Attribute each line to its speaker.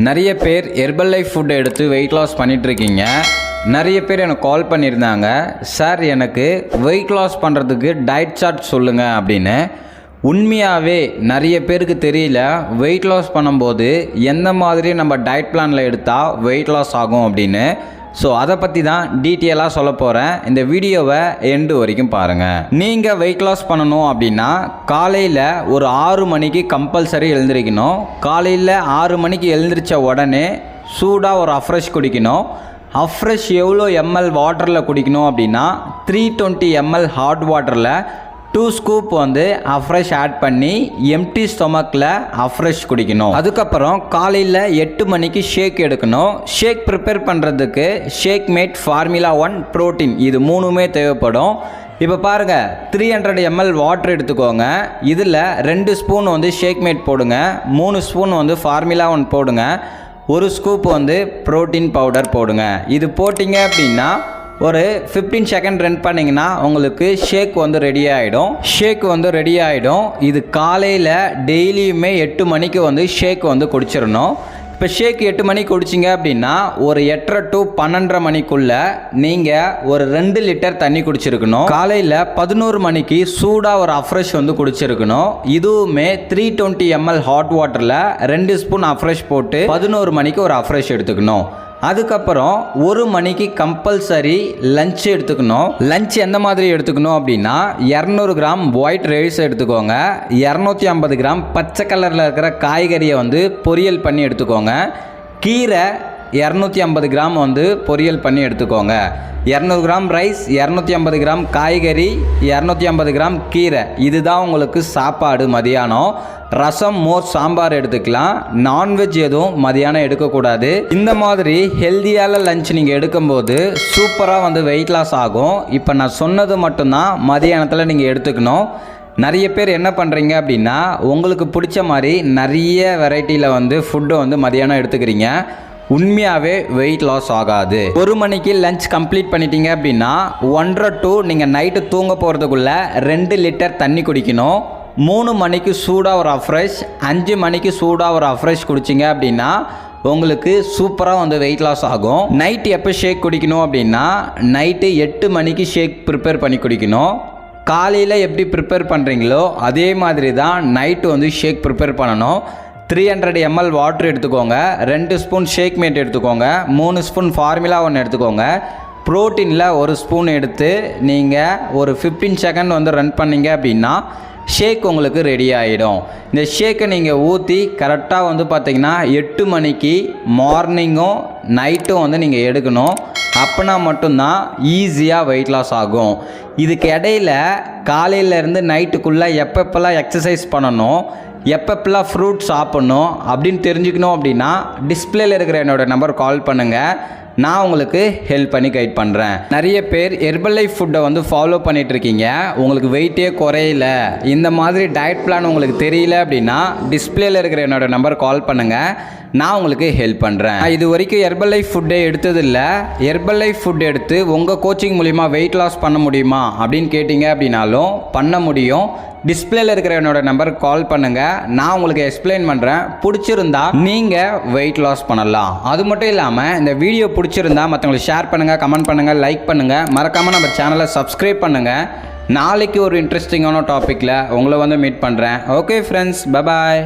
Speaker 1: நிறைய பேர் herbal life ஃபுட்டை எடுத்து வெயிட் லாஸ் பண்ணிகிட்ருக்கீங்க. நிறைய பேர் எனக்கு கால் பண்ணியிருந்தாங்க, சார் எனக்கு வெயிட் லாஸ் பண்ணுறதுக்கு டயட் சார்ட் சொல்லுங்கள் அப்படின்னு. உண்மையாகவே நிறைய பேருக்கு தெரியல வெயிட் லாஸ் பண்ணும்போது எந்த மாதிரி நம்ம டயட் பிளானில் எடுத்தால் வெயிட் லாஸ் ஆகும் அப்படின்னு. ஸோ அதை பற்றி தான் டீட்டெயிலாக சொல்ல போகிறேன். இந்த வீடியோவை எண்டு வரைக்கும் பாருங்கள். நீங்கள் வெயிட் லாஸ் பண்ணணும் அப்படின்னா காலையில் ஒரு 6 மணிக்கு கம்பல்சரி எழுந்திரிக்கணும். காலையில் 6 மணிக்கு எழுந்திரிச்ச உடனே சூடாக ஒரு அஃப்ரெஷ் குடிக்கணும். அஃப்ரெஷ் எவ்வளோ ml வாட்டரில் குடிக்கணும் அப்படின்னா 320 ml ஹாட் வாட்டரில் 2 ஸ்கூப் அஃப்ரெஷ் ஆட் பண்ணி எம்டி ஸ்டொமக்கில் அஃப்ரெஷ் குடிக்கணும். அதுக்கப்புறம் காலையில் 8 மணிக்கு ஷேக் எடுக்கணும். ஷேக் ப்ரிப்பேர் பண்ணுறதுக்கு ஷேக் மேட் ஃபார்முலா 1 ப்ரோட்டீன் இது 3மே தேவைப்படும். இப்போ பாருங்கள், 300 ml வாட்டர் எடுத்துக்கோங்க. இதில் 2 ஸ்பூன் ஷேக் மேட் போடுங்க, 3 ஸ்பூன் ஃபார்முலா 1 போடுங்க, 1 ஸ்கூப் ப்ரோட்டீன் பவுடர் போடுங்க. இது போட்டிங்க அப்படின்னா ஒரு 15 செகண்ட் ரன் பண்ணிங்கன்னா உங்களுக்கு ஷேக் ரெடி ஆகிடும். ஷேக் ரெடி ஆகிடும். இது காலையில் டெய்லியுமே 8 மணிக்கு ஷேக் குடிச்சிடணும். இப்போ ஷேக் 8 மணிக்கு குடிச்சிங்க அப்படின்னா ஒரு 8:30 to 12:30 மணிக்குள்ளே நீங்கள் ஒரு 2 லிட்டர் தண்ணி குடிச்சிருக்கணும். காலையில் 11 மணிக்கு சூடாக ஒரு அஃப்ரெஷ் குடிச்சிருக்கணும். இதுவுமே 320 ml ஹாட் வாட்டரில் 2 ஸ்பூன் அஃப்ரெஷ் போட்டு 11 மணிக்கு ஒரு அஃப்ரெஷ் எடுத்துக்கணும். அதுக்கப்புறம் 1 மணிக்கு கம்பல்சரி லஞ்ச் எடுத்துக்கணும். லஞ்ச் எந்த மாதிரி எடுத்துக்கணும் அப்படின்னா 200 கிராம் ஒயிட் ரைஸ் எடுத்துக்கோங்க, 250 கிராம் பச்சை கலரில் இருக்கிற காய்கறியை பொரியல் பண்ணி எடுத்துக்கோங்க. கீரை 250 கிராம் பொரியல் பண்ணி எடுத்துக்கோங்க. 200 கிராம் ரைஸ், 250 கிராம் காய்கறி, 250 கிராம் கீரை, இதுதான் உங்களுக்கு சாப்பாடு மதியானம். ரசம், மோர், சாம்பார் எடுத்துக்கலாம். நான்வெஜ் எதுவும் மதியானம் எடுக்கக்கூடாது. இந்த மாதிரி ஹெல்த்தியான லஞ்ச் நீங்கள் எடுக்கும்போது சூப்பராக வெயிட் லாஸ் ஆகும். இப்போ நான் சொன்னது மட்டும்தான் மதியானத்தில் நீங்கள் எடுத்துக்கணும். நிறைய பேர் என்ன பண்ணுறீங்க அப்படின்னா உங்களுக்கு பிடிச்ச மாதிரி நிறைய வெரைட்டியில் ஃபுட்டு மதியானம் எடுத்துக்கிறீங்க. உண்மையாகவே வெயிட் லாஸ் ஆகாது. 1 மணிக்கு லஞ்ச் கம்ப்ளீட் பண்ணிட்டீங்க அப்படின்னா 1:30 to நீங்கள் நைட்டு தூங்க போகிறதுக்குள்ளே 2 லிட்டர் தண்ணி குடிக்கணும். 3 மணிக்கு சூடாக ஒரு அஃப்ரெஷ், 5 மணிக்கு சூடாக ஒரு அஃப்ரெஷ் குடிச்சிங்க அப்படின்னா உங்களுக்கு சூப்பராக வெயிட் லாஸ் ஆகும். நைட்டு எப்போ ஷேக் குடிக்கணும் அப்படின்னா நைட்டு 8 மணிக்கு ஷேக் ப்ரிப்பேர் பண்ணி குடிக்கணும். காலையில் எப்படி ப்ரிப்பேர் பண்ணுறீங்களோ அதே மாதிரி தான் நைட்டு ஷேக் ப்ரிப்பேர் பண்ணணும். 300 ml வாட்டர் எடுத்துக்கோங்க, 2 ஸ்பூன் ஷேக் மேட் எடுத்துக்கோங்க, 3 ஸ்பூன் ஃபார்முலா 1 எடுத்துக்கோங்க. ப்ரோட்டீனில் 1 ஸ்பூன் எடுத்து நீங்கள் ஒரு 15 செகண்ட் ரன் பண்ணிங்க அப்படின்னா ஷேக் உங்களுக்கு ரெடி ஆகிடும். இந்த ஷேக்கை நீங்கள் ஊற்றி கரெக்டாக பார்த்தீங்கன்னா 8 மணிக்கு மார்னிங்கும் நைட்டும் நீங்கள் எடுக்கணும். அப்படின்னா மட்டும்தான் ஈஸியாக வெயிட் லாஸ் ஆகும். இதுக்கு இடையில் காலையிலேருந்து நைட்டுக்குள்ளே எப்பப்பெல்லாம் எக்ஸசைஸ் பண்ணணும், எப்பப்பெல்லாம் ஃப்ரூட் சாப்பிட்ணும் அப்படின்னு தெரிஞ்சுக்கணும் அப்படின்னா டிஸ்பிளேல இருக்கிற என்னோடய நம்பர் கால் பண்ணுங்கள். நான் உங்களுக்கு ஹெல்ப் பண்ணி கைட் பண்ணுறேன். நிறைய பேர் ஹெர்பல் லைஃப் ஃபுட்டை ஃபாலோ பண்ணிகிட்ருக்கீங்க, உங்களுக்கு வெயிட்டே குறையல, இந்த மாதிரி டயட் பிளான் உங்களுக்கு தெரியல அப்படின்னா டிஸ்பிளேல இருக்கிற என்னோடய நம்பர் கால் பண்ணுங்கள். நான் உங்களுக்கு ஹெல்ப் பண்ணுறேன். இது வரைக்கும் ஹெர்பல் லைஃப் ஃபுட்டே எடுத்ததில்லை. ஹெர்பல் லைஃப் ஃபுட் எடுத்து உங்கள் கோச்சிங் மூலிமா வெயிட் லாஸ் பண்ண முடியுமா அப்படின்னு கேட்டிங்க அப்படின்னாலும் பண்ண முடியும். டிஸ்பிளேல இருக்கிற என்னோட நம்பருக்கு கால் பண்ணுங்கள், நான் உங்களுக்கு எக்ஸ்பிளைன் பண்ணுறேன். பிடிச்சிருந்தா நீங்கள் வெயிட் லாஸ் பண்ணலாம். அது மட்டும் இல்லாமல் இந்த வீடியோ பிடிச்சிருந்தா மற்றவங்களுக்கு ஷேர் பண்ணுங்கள், கமெண்ட் பண்ணுங்கள், லைக் பண்ணுங்கள். மறக்காமல் நம்ம சேனலை சப்ஸ்கிரைப் பண்ணுங்கள். நாளைக்கு ஒரு இன்ட்ரெஸ்டிங்கான டாப்பிக்கில் உங்களை மீட் பண்ணுறேன். Okay friends, bye bye.